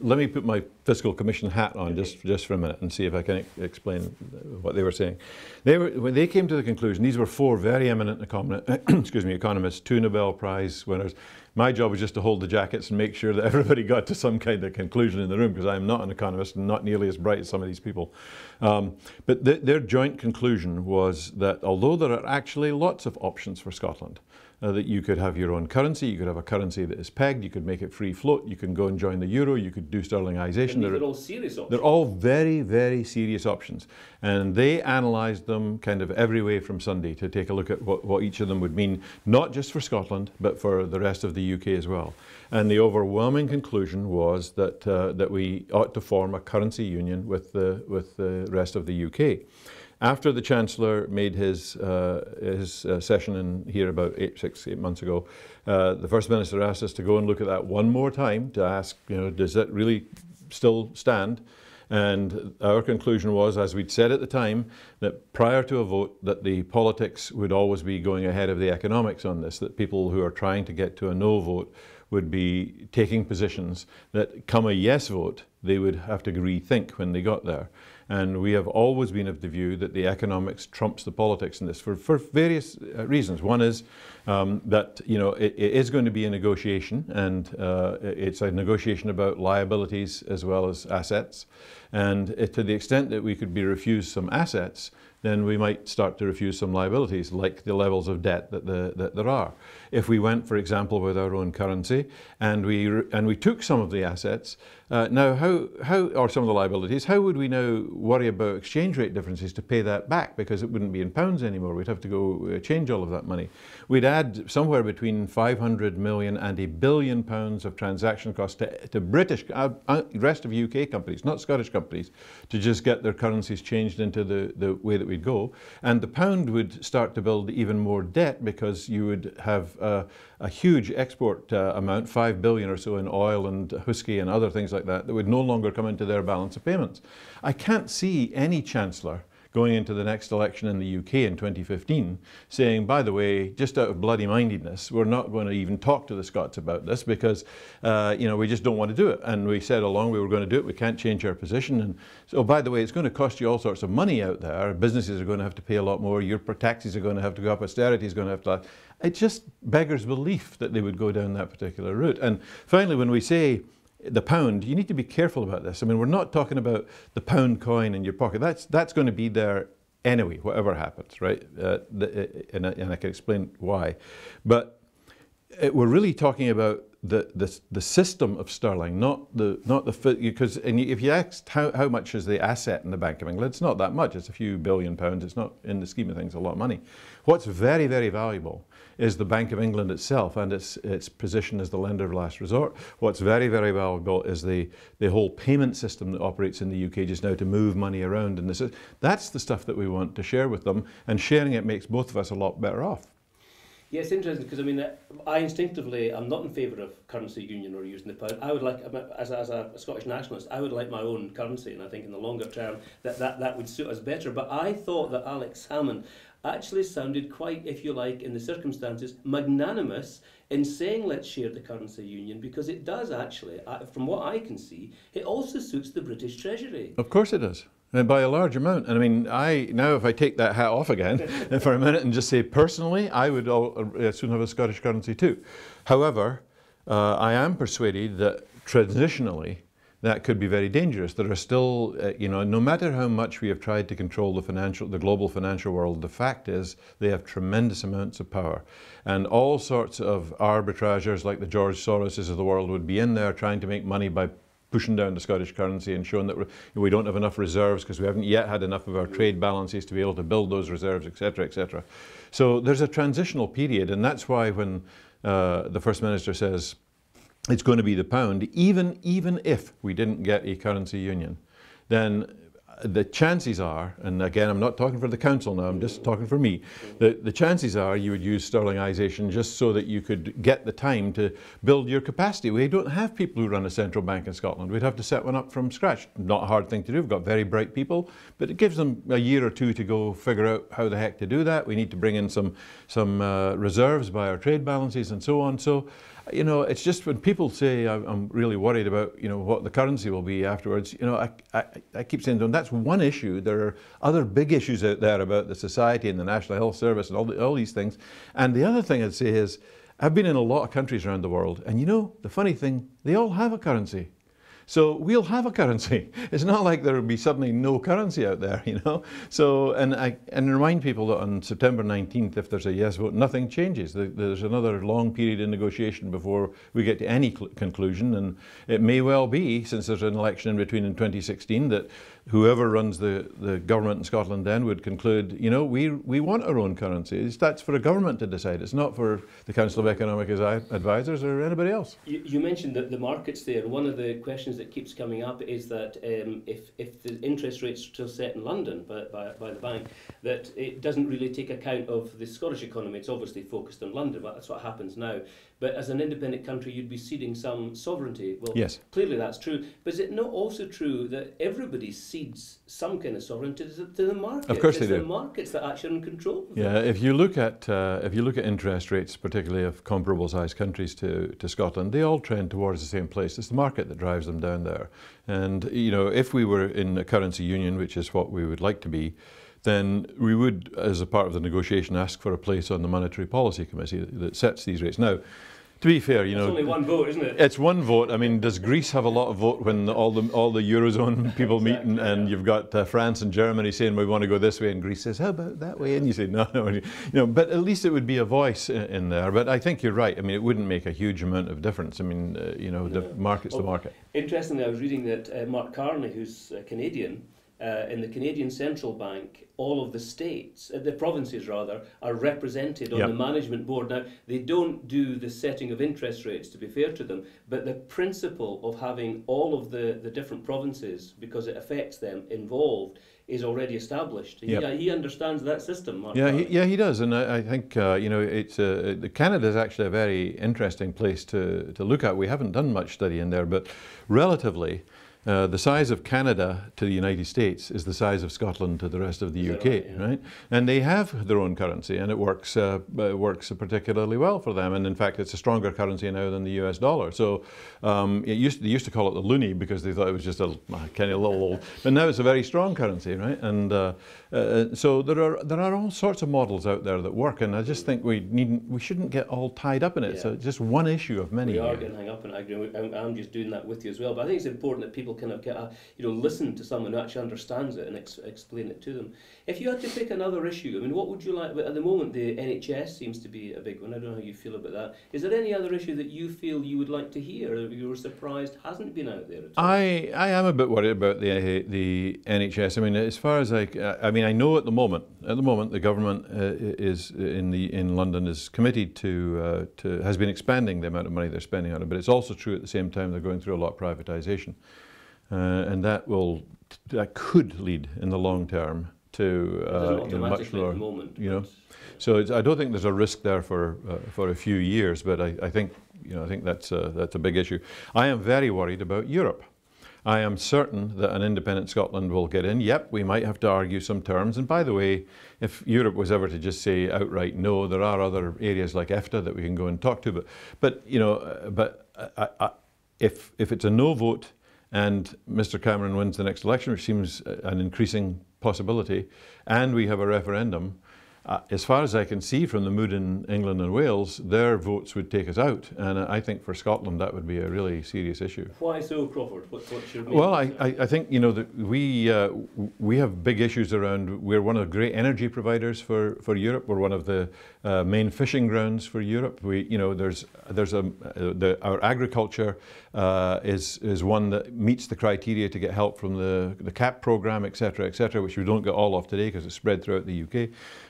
let me put my Fiscal Commission hat on just for a minute and see if I can explain what they were saying. When they came to the conclusion, these were four very eminent economists, 2 Nobel Prize winners. My job was just to hold the jackets and make sure that everybody got to some kind of conclusion in the room, because I'm not an economist and not nearly as bright as some of these people. But their joint conclusion was that although there are actually lots of options for Scotland, that you could have your own currency, you could have a currency that is pegged, you could make it free float, you can go and join the euro, you could do sterlingization. And these are all serious options. They're all very, very serious options. And they analysed them kind of every way from Sunday to take a look at what each of them would mean, not just for Scotland, but for the rest of the UK as well. And the overwhelming conclusion was that, that we ought to form a currency union with the rest of the UK. After the Chancellor made his session in here about 8 months ago, the First Minister asked us to go and look at that one more time to ask, does that really still stand? And our conclusion was, as we'd said at the time, that prior to a vote, that the politics would always be going ahead of the economics on this, that people who are trying to get to a no vote would be taking positions that, come a yes vote, they would have to rethink when they got there. And we have always been of the view that the economics trumps the politics in this for various reasons. One is that it is going to be a negotiation, and it's a negotiation about liabilities as well as assets. And to the extent that we could be refused some assets, then we might start to refuse some liabilities, like the levels of debt that there are. If we went, for example, with our own currency and we took some of the assets, now or some of the liabilities, how would we now worry about exchange rate differences to pay that back? Because it wouldn't be in pounds anymore. We'd have to go change all of that money. We'd add somewhere between 500 million and £1 billion of transaction costs to British, rest of UK companies, not Scottish companies, to just get their currencies changed into the way that we'd go. And the pound would start to build even more debt, because you would have a huge export amount, 5 billion or so in oil and whisky and other things like that would no longer come into their balance of payments. I can't see any Chancellor going into the next election in the UK in 2015 saying, by the way, just out of bloody mindedness, we're not going to even talk to the Scots about this, because we just don't want to do it. And we said along we were going to do it, we can't change our position. And so, by the way, it's going to cost you all sorts of money out there. Businesses are going to have to pay a lot more, your taxes are going to have to go up, austerity is going to have to... It just beggars belief that they would go down that particular route. And finally, when we say the pound, you need to be careful about this. I mean, we're not talking about the pound coin in your pocket. That's going to be there anyway, whatever happens, right? And I can explain why. But we're really talking about the system of sterling, not the because if you asked how much is the asset in the Bank of England, it's not that much. It's a few £billion. It's not, in the scheme of things, a lot of money. What's very, very valuable is the Bank of England itself and its position as the lender of last resort. What's very, very valuable is the whole payment system that operates in the UK just now to move money around. And that's the stuff that we want to share with them, and sharing it makes both of us a lot better off. Yeah, it's interesting, because I mean, I instinctively, I'm not in favour of currency union or using the pound. I would like, as a Scottish nationalist, I would like my own currency, and I think in the longer term that would suit us better. But I thought that Alex Salmond actually sounded quite, if you like, in the circumstances, magnanimous in saying let's share the currency union, because it does actually, from what I can see, it also suits the British Treasury. Of course it does. And by a large amount. And I mean, now if I take that hat off again for a minute and just say personally, I would soon have a Scottish currency too. However, I am persuaded that transitionally that could be very dangerous. There are still, no matter how much we have tried to control the global financial world, the fact is they have tremendous amounts of power. And all sorts of arbitrageurs like the George Soroses of the world would be in there trying to make money by pushing down the Scottish currency and showing that we don't have enough reserves because we haven't yet had enough of our trade balances to be able to build those reserves, etc., etc. So there's a transitional period, and that's why when the First Minister says it's going to be the pound, even if we didn't get a currency union, then the chances are, and again I'm not talking for the council now, I'm just talking for me, the chances are you would use sterlingization just so that you could get the time to build your capacity. We don't have people who run a central bank in Scotland. We'd have to set one up from scratch. Not a hard thing to do. We've got very bright people, but it gives them a year or two to go figure out how the heck to do that. We need to bring in some reserves by our trade balances and so on. So you know, it's just when people say I'm really worried about, you know, what the currency will be afterwards, you know, I keep saying to them, that's one issue. There are other big issues out there about the society and the National Health Service and all these things. And the other thing I'd say is, I've been in a lot of countries around the world, and you know, the funny thing, they all have a currency. So we'll have a currency. It's not like there will be suddenly no currency out there, you know. So, and remind people that on September 19th, if there's a yes vote, nothing changes. There's another long period in negotiation before we get to any conclusion. And it may well be, since there's an election in between in 2016, that whoever runs the government in Scotland then would conclude, you know, we want our own currency. That's for a government to decide. It's not for the Council of Economic Advisors or anybody else. You mentioned that the markets there. One of the questions that keeps coming up is that if the interest rates are still set in London by the bank, that it doesn't really take account of the Scottish economy. It's obviously focused on London, but that's what happens now. But as an independent country, you'd be ceding some sovereignty. Well, yes, clearly that's true. But is it not also true that everybody cedes some kind of sovereignty to the market? Of course they do. It's the markets that actually are in control. Yeah, if you look at interest rates, particularly of comparable sized countries to Scotland, they all trend towards the same place. It's the market that drives them down there. And you know, if we were in a currency union, which is what we would like to be, then we would, as a part of the negotiation, ask for a place on the Monetary Policy Committee that sets these rates. Now, to be fair, you know, it's only one vote, isn't it? It's one vote. I mean, does Greece have a lot of vote when all the Eurozone people meet and you've got France and Germany saying we want to go this way, and Greece says how about that way, and you say no, you know. But at least it would be a voice in there. But I think you're right. I mean, it wouldn't make a huge amount of difference. I mean, you know, the market's the market. Interestingly, I was reading that Mark Carney, who's Canadian. In the Canadian Central Bank, all of the states, the provinces rather, are represented on the management board. Now, they don't do the setting of interest rates, to be fair to them, but the principle of having all of the different provinces, because it affects them, involved, is already established. He understands that system, Mark. He does, and I think you know, it's Canada is actually a very interesting place to look at. We haven't done much study in there, but relatively, the size of Canada to the United States is the size of Scotland to the rest of the UK, right? And they have their own currency, and it works particularly well for them. And in fact, it's a stronger currency now than the US dollar. So they used to call it the loonie because they thought it was just a kind of little old, but now it's a very strong currency, right? And so there are all sorts of models out there that work, and I just think we shouldn't get all tied up in it. So just one issue of many. We are getting hung up, and I agree. I'm just doing that with you as well. But I think it's important that people kind of get listen to someone who actually understands it and explain it to them. If you had to pick another issue, I mean, what would you like? At the moment, the NHS seems to be a big one. I don't know how you feel about that. Is there any other issue that you feel you would like to hear, or you were surprised hasn't been out there at all? I am a bit worried about the NHS. I mean, as far as I mean, I know at the moment the government is in London is committed to has been expanding the amount of money they're spending on it, but it's also true at the same time they're going through a lot of privatisation. And that could lead in the long term to much lower. So I don't think there's a risk there for a few years, but I think that's a big issue. I am very worried about Europe. I am certain that an independent Scotland will get in. Yep, we might have to argue some terms. And by the way, if Europe was ever to just say outright no, there are other areas like EFTA that we can go and talk to. But if it's a no vote, and Mr. Cameron wins the next election, which seems an increasing possibility, and we have a referendum, as far as I can see from the mood in England and Wales, their votes would take us out. And I think for Scotland that would be a really serious issue. Why so, Crawford? What should we? Well, I think that we have big issues around. We're one of the great energy providers for Europe. We're one of the main fishing grounds for Europe. Our agriculture is one that meets the criteria to get help from the CAP programme, etc., which we don't get all of today because it's spread throughout the UK.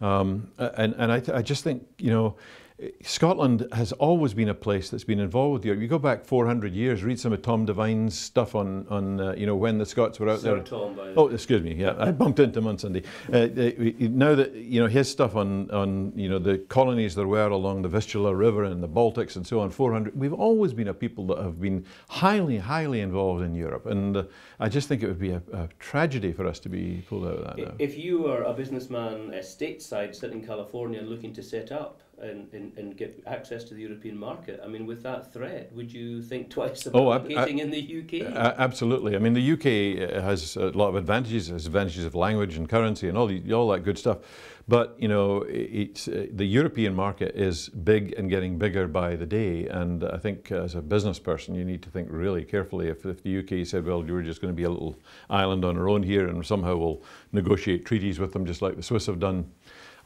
I just think, Scotland has always been a place that's been involved with Europe. You go back 400 years, read some of Tom Devine's stuff on when the Scots were out there. Tom, by oh, excuse me, yeah, I bumped into him on Sunday. Now that, his stuff on the colonies there were along the Vistula River and the Baltics and so on, 400, we've always been a people that have been highly, highly involved in Europe. And I just think it would be a tragedy for us to be pulled out of that now. If you were a businessman stateside sitting in California and looking to set up and get access to the European market. I mean, with that threat, would you think twice about locating in the UK? Absolutely. I mean, the UK has a lot of advantages. It has advantages of language and currency and all that good stuff. But you know, the European market is big and getting bigger by the day. And I think as a business person, you need to think really carefully. If the UK said, well, you're just going to be a little island on our own here, and somehow we'll negotiate treaties with them just like the Swiss have done,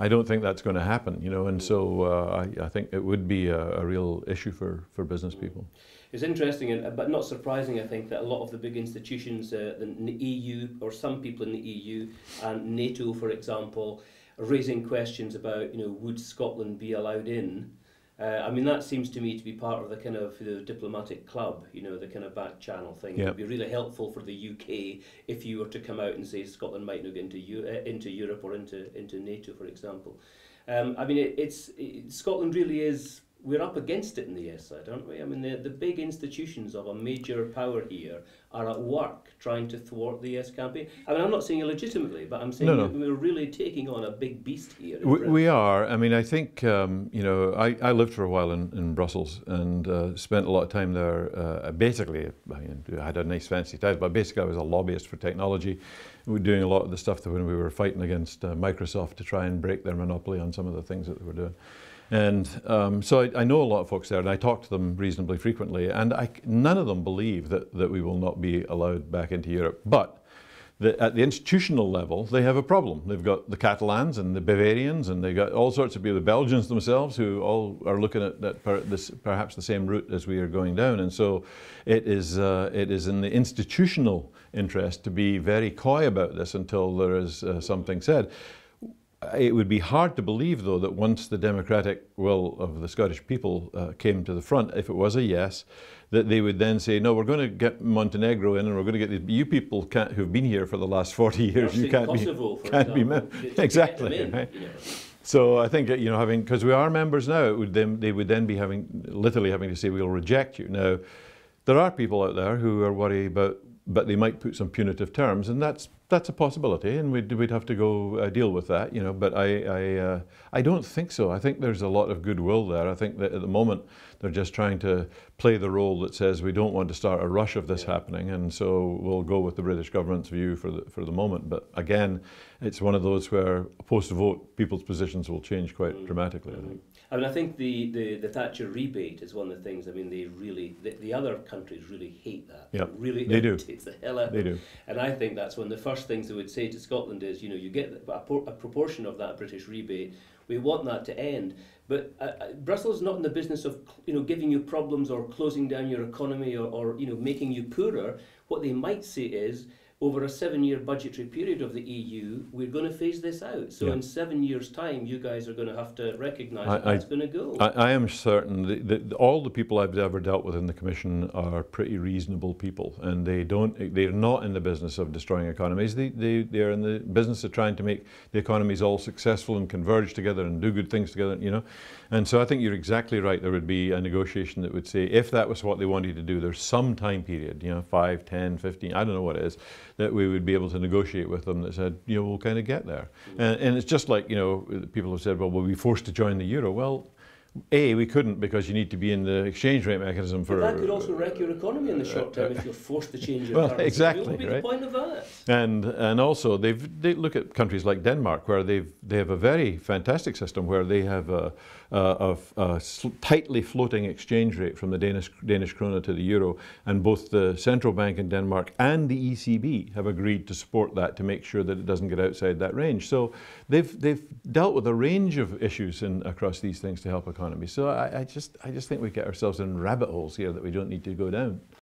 I don't think that's going to happen. You know, and so I think it would be a real issue for business people. It's interesting, but not surprising, I think, that a lot of the big institutions, the EU, or some people in the EU, and NATO, for example, are raising questions about, you know, would Scotland be allowed in? I mean, that seems to me to be part of the kind of the diplomatic club, you know, the kind of back channel thing. Yep. It would be really helpful for the UK if you were to come out and say Scotland might not get into Europe or into NATO, for example. I mean, Scotland really is. We're up against it in the yes side, aren't we? I mean, the big institutions of a major power here are at work trying to thwart the yes campaign. I mean, I'm not saying illegitimately, but I'm saying that we're really taking on a big beast here. We are. I mean, I think, you know, I lived for a while in Brussels and spent a lot of time there. Basically, I had a nice fancy title, but basically I was a lobbyist for technology. We were doing a lot of the stuff that when we were fighting against Microsoft to try and break their monopoly on some of the things that they were doing. And so I know a lot of folks there, and I talk to them reasonably frequently, and none of them believe that we will not be allowed back into Europe. But at the institutional level, they have a problem. They've got the Catalans and the Bavarians, and they've got all sorts of people, the Belgians themselves, who all are looking at perhaps the same route as we are going down. And so it is in the institutional interest to be very coy about this until there is something said. It would be hard to believe, though, that once the democratic will of the Scottish people came to the front, if it was a yes, that they would then say, no, we're going to get Montenegro in, and we're going to get you people who've been here for the last 40 years. You can't be exactly. Right? You know. So I think, you know, because we are members now, they would then be literally having to say we'll reject you. Now, there are people out there who are worried about, but they might put some punitive terms, and that's a possibility, and we'd have to go deal with that, you know. But I don't think so. I think there's a lot of goodwill there. I think that at the moment they're just trying to play the role that says we don't want to start a rush of this happening, and so we'll go with the British government's view for the moment. But again, it's one of those where post-vote people's positions will change quite dramatically, I think. I mean, I think the Thatcher rebate is one of the things. I mean, the other countries really hate that. Yeah, really they do. It's the hell out of them. And I think that's one of the first things they would say to Scotland is, you know, you get a proportion of that British rebate. We want that to end. But Brussels is not in the business of, you know, giving you problems or closing down your economy or you know, making you poorer. What they might say is, over a 7-year budgetary period of the EU, we're going to phase this out. So in 7 years' time, you guys are going to have to recognise that that's going to go. I am certain that all the people I've ever dealt with in the Commission are pretty reasonable people, and they're not in the business of destroying economies. They're in the business of trying to make the economies all successful and converge together and do good things together, you know. And so I think you're exactly right. There would be a negotiation that would say, if that was what they wanted to do, there's some time period, you know, 5, 10, 15, I don't know what it is, that we would be able to negotiate with them that said, you know, we'll kind of get there. And it's just like, you know, people have said, well, we'll be forced to join the euro. Well, we couldn't, because you need to be in the exchange rate mechanism for... But that could also wreck your economy in the short term if you're forced to change your currency. Well, exactly, what would be the point of that? And also, they look at countries like Denmark, where they have a very fantastic system where they have a tightly floating exchange rate from the Danish krone to the euro, and both the central bank in Denmark and the ECB have agreed to support that to make sure that it doesn't get outside that range. So they've dealt with a range of issues across these things to help economies. So I just think we get ourselves in rabbit holes here that we don't need to go down.